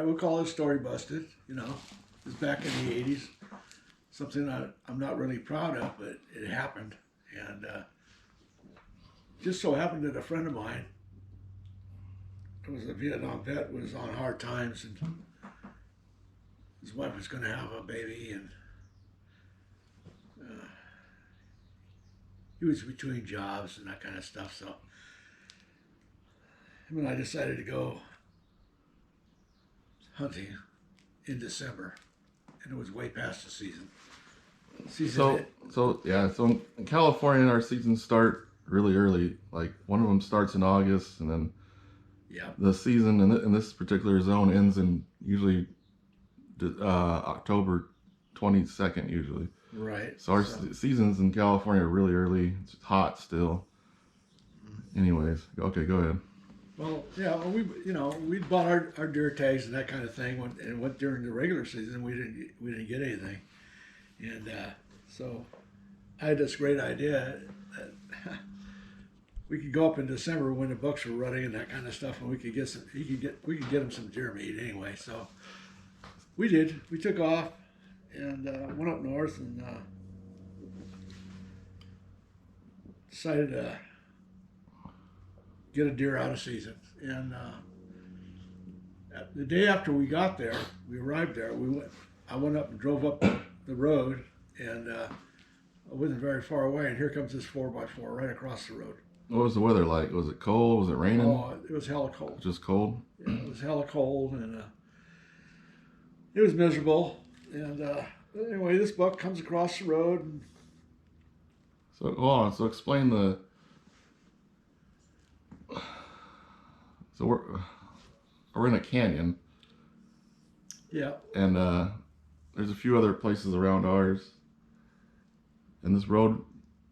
right, we'll call it story busted. You know, it was back in the '80s. Something I'm not really proud of, but it happened, and just so happened that a friend of mine, who was a Vietnam vet, was on hard times, and his wife was going to have a baby, and he was between jobs and that kind of stuff. So him and I decided to go hunting in December, and it was way past the season. So in California, our seasons start really early. Like one of them starts in August, and then the season in this particular zone ends in usually October 22nd usually. Right. So our seasons in California are really early. It's hot still. Anyways, okay, go ahead. Well, yeah, we bought our deer tags and that kind of thing, and went during the regular season. We didn't get anything, and so I had this great idea that we could go up in December when the bucks were running and that kind of stuff, and we could get him some deer meat anyway. So we did. We took off and went up north and decided to get a deer out of season. And the day after we got there, we arrived there. I went up and drove up the road, and I wasn't very far away. And here comes this 4x4 right across the road. What was the weather like? Was it cold? Was it raining? Oh, it was hella cold. Just cold? Yeah, it was hella cold, and it was miserable. And anyway, this buck comes across the road. And so hold on. So explain the. So we're in a canyon. Yeah. And there's a few other places around ours. And this road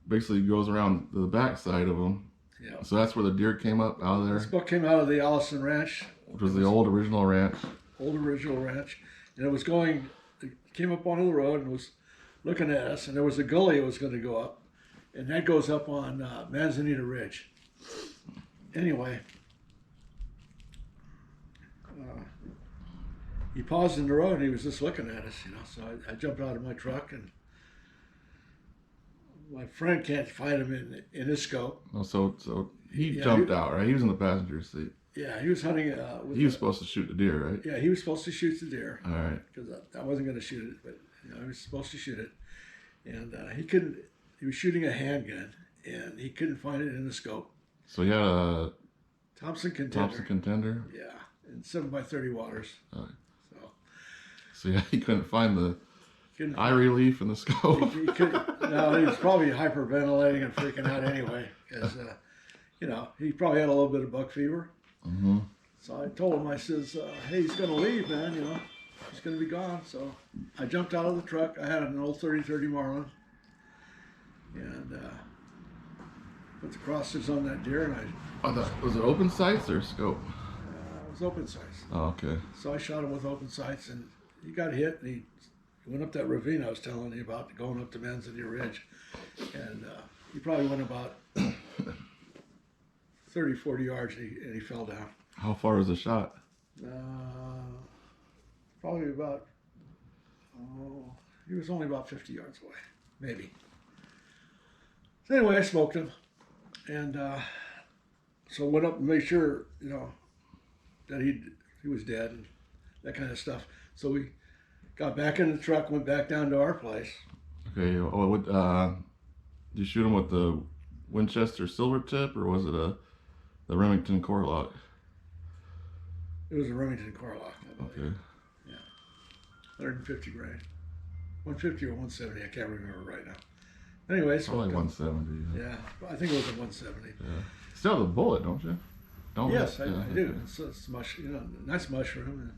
basically goes around the back side of them. Yeah. So that's where the deer came up out of there. This buck came out of the Allison Ranch, which was the old original ranch. And it came up onto the road and was looking at us, and there was a gully it was going to go up, and that goes up on Manzanita Ridge. Anyway, he paused in the road and he was just looking at us, so I jumped out of my truck, and my friend can't find him in his scope. Oh, so he jumped out, right? He was in the passenger seat. Yeah, he was hunting. He was supposed to shoot the deer, right? Yeah, he was supposed to shoot the deer. All right. Because I wasn't going to shoot it, but I was supposed to shoot it, and he couldn't. He was shooting a handgun, and he couldn't find it in the scope. So he had a Thompson Contender. Yeah, and 7x30 waters. All right. So yeah, he couldn't find the eye relief in the scope. He was probably hyperventilating and freaking out anyway, because he probably had a little bit of buck fever. Mm-hmm. So I told him, I says, hey, he's going to leave, man, he's going to be gone. So I jumped out of the truck. I had an old 30-30 Marlin, and put the crosses on that deer, and was it open sights or scope? It was open sights. Oh, okay. So I shot him with open sights, and he got hit, and he went up that ravine I was telling you about, going up to Manzanita Ridge, and he probably went about 30, 40 yards, and he fell down. How far was the shot? Probably about, he was only about 50 yards away, maybe. So anyway, I smoked him, and so went up and made sure, that he was dead and that kind of stuff. So we got back in the truck, went back down to our place. Okay. Did you shoot him with the Winchester silver tip, or was it the Remington Core-Lokt? It was a Remington Core-Lokt. Okay. Yeah. 150 grain. 150 or 170, I can't remember right now. Anyway, so probably 170. Yeah, I think it was a 170. Yeah. Still have the bullet, don't you? Yes, I do. It's nice mushroom. And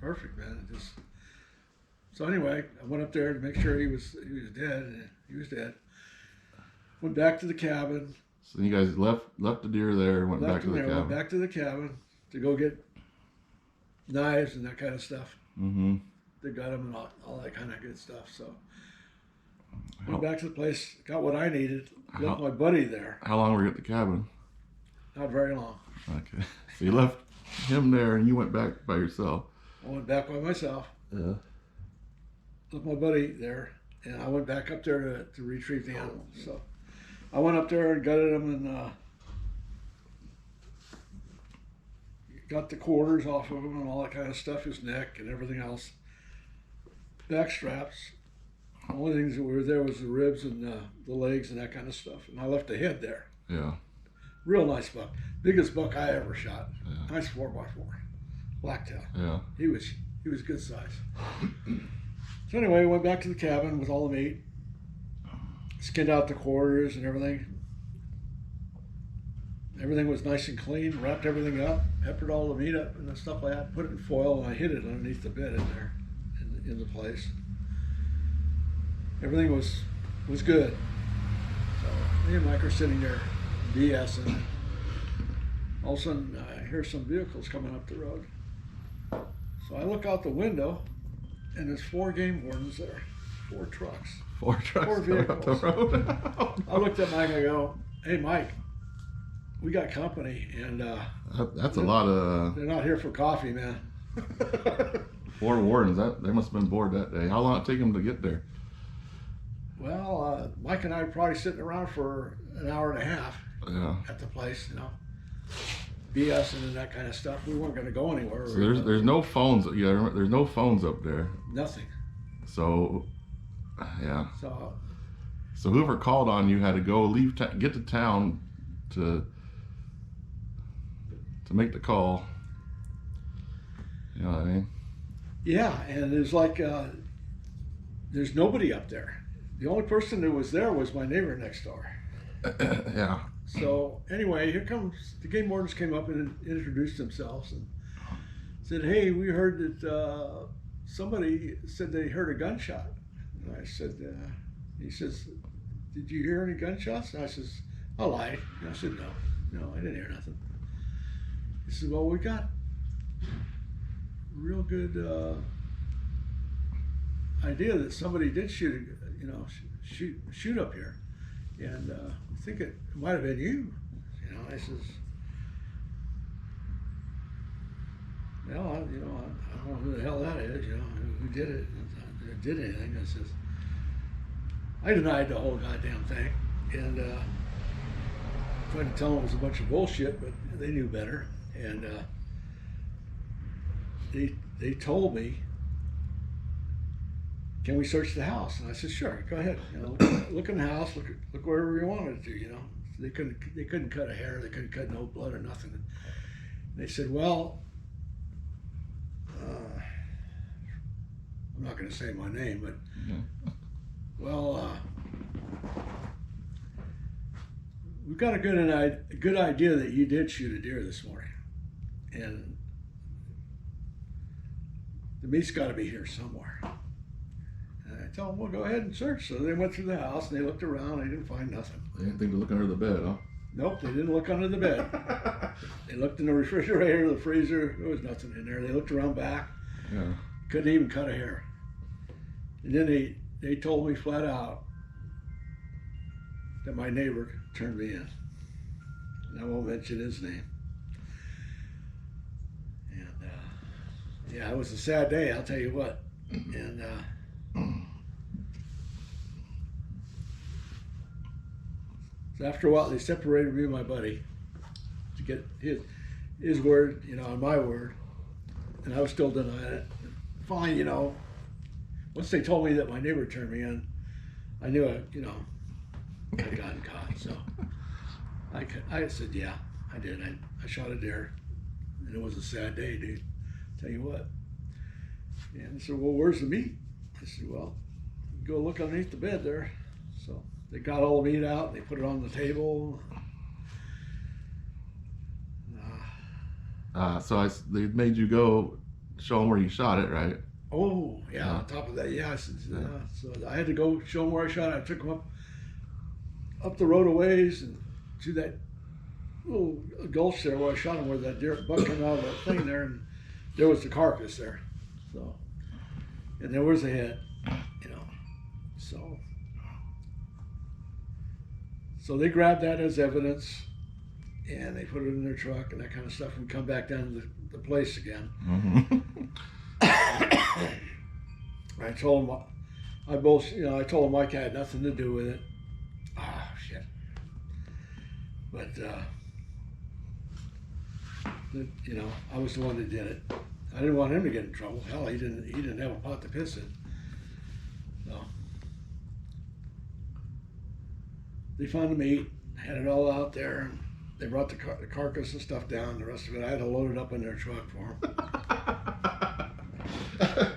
perfect, man. So anyway, I went up there to make sure he was dead, and he was dead. Went back to the cabin. So you guys left the deer there, went back to the cabin. Went back to the cabin to go get knives and that kind of stuff. Mm-hmm. They got them and all that kind of good stuff. So went back to the place, got what I needed, left my buddy there. How long were you at the cabin? Not very long. Okay. So you left him there, and you went back by yourself. I went back by myself. Yeah. With my buddy there, and I went back up there to retrieve the animal. So I went up there and gutted him and got the quarters off of him and all that kind of stuff, his neck and everything else. Back straps. The only things that were there was the ribs and the legs and that kind of stuff. And I left the head there. Yeah. Real nice buck. Biggest buck I ever shot. Yeah. Nice 4x4. Blacktail. Yeah. He was good size. So anyway, went back to the cabin with all the meat. Skinned out the quarters and everything. Everything was nice and clean. Wrapped everything up. Peppered all the meat up and stuff like that. Put it in foil and I hid it underneath the bed in there, in the place. Everything was good. So me and Mike are sitting there BSing. All of a sudden, I hear some vehicles coming up the road. So I look out the window, and there's 4 game wardens there, 4 trucks. 4 trucks 4 coming up the vehicles. road. I looked at Mike and I go, "Hey, Mike, we got company, and That's a lot of they're not here for coffee, man." 4 wardens. They must have been bored that day. How long did it take them to get there? Well, Mike and I were probably sitting around for an hour and a half Yeah. at the place, BSing and that kind of stuff. We weren't going to go anywhere. So there's no phones. Yeah, there's no phones up there. Nothing. So, yeah. So whoever called on you had to go get to town to make the call. You know what I mean? yeah, and there's like there's nobody up there. The only person that was there was my neighbor next door. Yeah. So anyway, here comes the game wardens came up and introduced themselves and said, "Hey, we heard that somebody said they heard a gunshot." And I said, he says, "Did you hear any gunshots?" And I says, "I lied." And I said, "No, I didn't hear nothing." He said, "Well, we got real good idea that somebody did shoot up here, and I think it might have been you." I says, "Well, I don't know who the hell that is. Who did it? Did anything?" I says, I denied the whole goddamn thing, and tried to tell them it was a bunch of bullshit, but they knew better, and they told me, "Can we search the house?" And I said, "Sure, go ahead. Look in the house, look wherever you wanted to. They couldn't cut a hair, they couldn't cut no blood or nothing." And they said, "Well, I'm not going to say my name, but we've got a good idea that you did shoot a deer this morning, and the meat's got to be here somewhere." And I told them, "Well, go ahead and search." So they went through the house and they looked around. They didn't find nothing. They didn't think to look under the bed, huh? Nope, they didn't look under the bed. They looked in the refrigerator, the freezer. There was nothing in there. They looked around back. Yeah. Couldn't even cut a hair. And then they told me flat out that my neighbor turned me in. And I won't mention his name. And yeah, it was a sad day, I'll tell you what. And so after a while, they separated me and my buddy to get his word, and my word, and I was still denying it. Finally, once they told me that my neighbor turned me in, I knew I'd gotten caught. So I said, "Yeah, I did. I shot a deer, and it was a sad day, dude. Tell you what." And they said, "Well, where's the meat?" I said, "Well, go look underneath the bed there." So they got all the meat out, and they put it on the table. They made you go show them where you shot it, right? Oh, yeah, Yeah. on top of that, yeah. So I had to go show them where I shot it. I took them up the road a ways and to that little gulch there where I shot him, where that deer buck came out of that thing there, and there was the carcass there. So, and there was the head, So they grabbed that as evidence, and they put it in their truck and that kind of stuff, and come back down to the place again. I told him, I told him Mike had nothing to do with it. Ah, shit. But, I was the one that did it. I didn't want him to get in trouble. Hell, he didn't have a pot to piss in. So they found the meat, had it all out there, and they brought the carcass and stuff down. The rest of it, I had to load it up in their truck for them.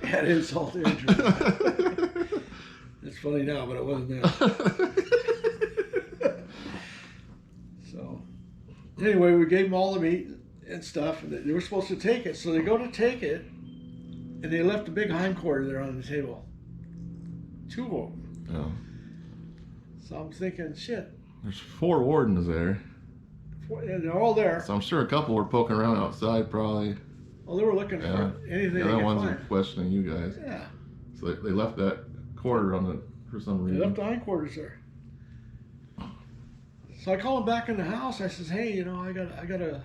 Had insult to injury. It's funny now, but it wasn't then. So anyway, we gave them all the meat and stuff, and they were supposed to take it. So they go to take it, and they left a big hindquarter there on the table. 2 of them. Yeah. So I'm thinking, shit. There's 4 wardens there. And they're all there. So I'm sure a couple were poking around outside, probably. Well, they were looking for anything they the could other ones find. are questioning you guys. Yeah. So they left that quarter for some They reason. left the hindquarters there. So I call him back in the house. I says, hey, I gotta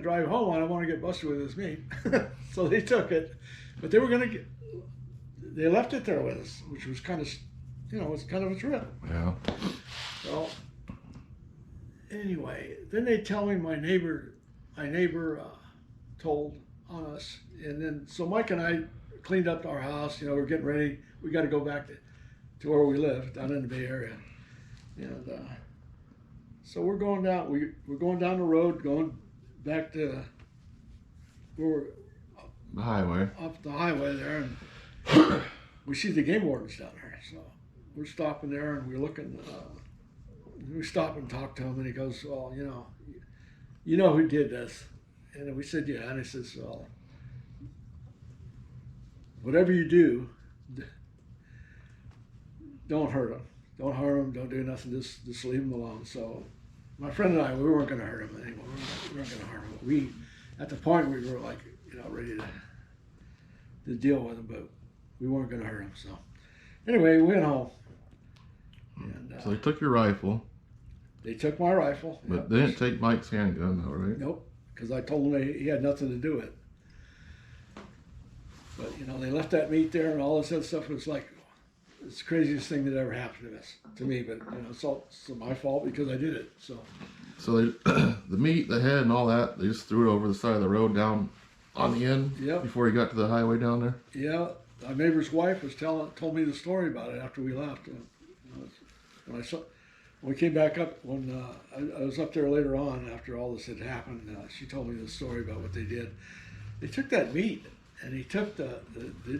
drive home. I don't want to get busted with this meat. So they took it, but they were they left it there with us, which was kind of, it was kind of a trip. Yeah. So anyway, then they tell me my neighbor told on us, and then so Mike and I cleaned up our house. We're getting ready. We got to go back to where we live down in the Bay Area, and so we're going down. We're going down the road, going back to where The highway. up the highway there, and we see the game wardens down there. So we're stopping there, and we're looking. We stop and talk to him, and he goes, "Well, you know who did this?" And we said, "Yeah." And he says, "Well, whatever you do, don't hurt him. Don't harm him. Don't do nothing. Just leave him alone." So my friend and I, we weren't going to hurt him anymore. We weren't going to harm him. At the point, we were like, ready to deal with him, but we weren't going to hurt him. So anyway, we went home. And, So they took your rifle. They took my rifle. But they didn't take Mike's handgun, though, right? Nope, because I told them he had nothing to do with it. But they left that meat there and all this other stuff. It was like it's the craziest thing that ever happened to me. But it's all my fault because I did it. So they, the meat, the head, and all that, they just threw it over the side of the road down on the end. Yep. Before he got to the highway down there. Yeah, my neighbor's wife was told me the story about it after we left. When we came back up, when I was up there later on after all this had happened, she told me the story about what they did. They took that meat and he took the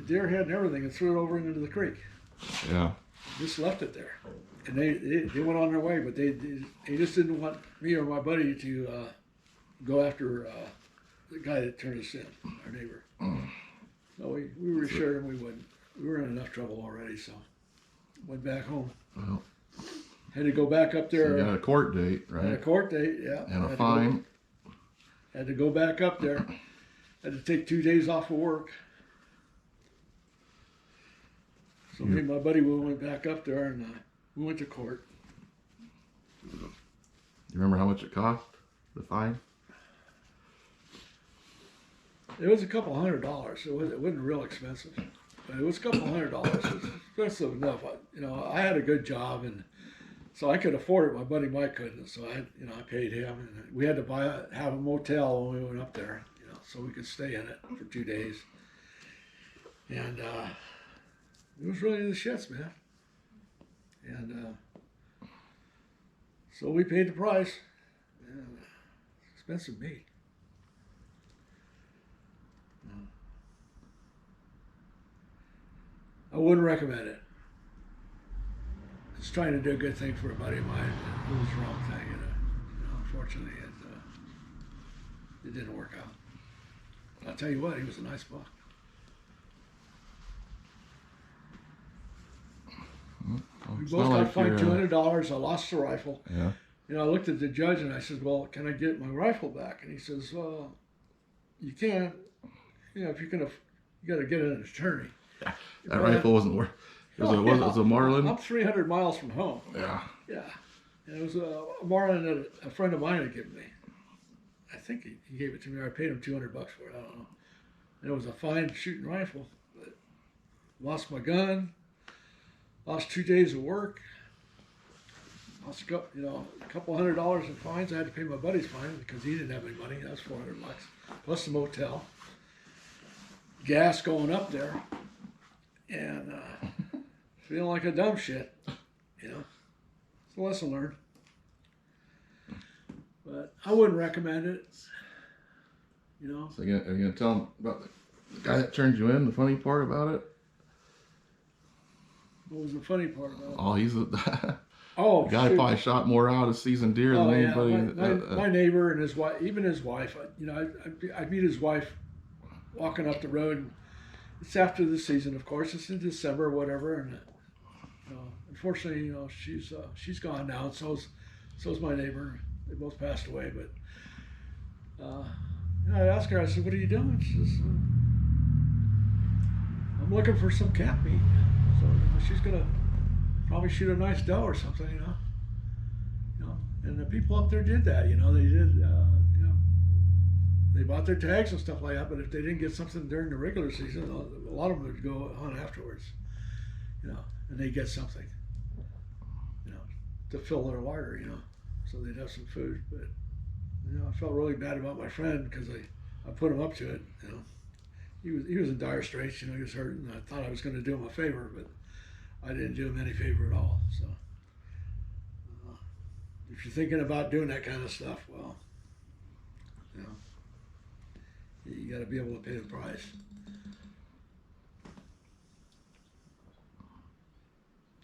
deer head and everything and threw it over into the creek. Yeah. Just left it there, and they went on their way. But they just didn't want me or my buddy to go after the guy that turned us in, our neighbor. So we reassured him we wouldn't. We were in enough trouble already, so went back home. Well, Had to go back up there. so you got a court date, right? Had a court date, yeah. And a fine. Had to go back up there. Had to take 2 days off of work. So me and my buddy, we went back up there and we went to court. You remember how much it cost, the fine? It was a couple $100. It wasn't real expensive, but it was a couple $100. It was expensive enough. I had a good job, and so I could afford it. My buddy Mike couldn't, so I paid him, and we had to have a motel when we went up there, so we could stay in it for 2 days. And it was really the shits, man. And so we paid the price. And expensive meat. I wouldn't recommend it. Just trying to do a good thing for a buddy of mine. It was the wrong thing, and unfortunately, it didn't work out. I'll tell you what, he was a nice buck. Well, We it's both not got like fined you're, $200. I lost the rifle. Yeah. I looked at the judge and I said, "Well, can I get my rifle back?" And he says, "Well, you can. If you can, you got to get an attorney." That rifle wasn't worth. It was a Marlin. I'm 300 miles from home. Yeah. Yeah. And it was a Marlin that a friend of mine had given me. I think he gave it to me. Or I paid him $200 for it. I don't know. And it was a fine shooting rifle. But lost my gun. Lost 2 days of work. Lost a couple $100 in fines. I had to pay my buddy's fine because he didn't have any money. That was $400 plus the motel. Gas going up there, and feeling like a dumb shit. You know, it's a lesson learned. But I wouldn't recommend it. You know. So are you gonna tell him about the guy that turned you in? The funny part about it? What was the funny part about it? Oh, he's the guy shoot. probably shot more out of seasoned deer than anybody. My neighbor and his wife, even his wife. I meet his wife walking up the road. And it's after the season, of course. It's in December or whatever, and unfortunately, she's gone now. And so's my neighbor. They both passed away. But I asked her. I said, "What are you doing?" She says, "I'm looking for some cat meat." So she's gonna probably shoot a nice doe or something, you know. And the people up there did that, they did, they bought their tags and stuff like that. But if they didn't get something during the regular season, a lot of them would go hunt afterwards, and they get something, to fill their larder, so they'd have some food. But I felt really bad about my friend because I put him up to it, He was in dire straits, he was hurt, and I thought I was going to do him a favor, but I didn't do him any favor at all. So, if you're thinking about doing that kind of stuff, well, you got to be able to pay the price.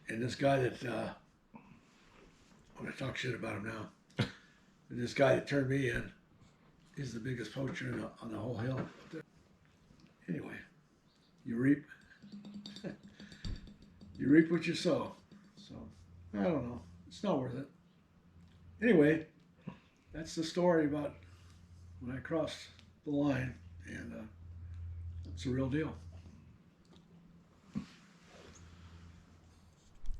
And this guy that, I'm going to talk shit about him now. This guy that turned me in is the biggest poacher on the whole hill up there. Anyway, you reap what you sow. So, I don't know. It's not worth it. Anyway, that's the story about when I crossed the line, and it's a real deal.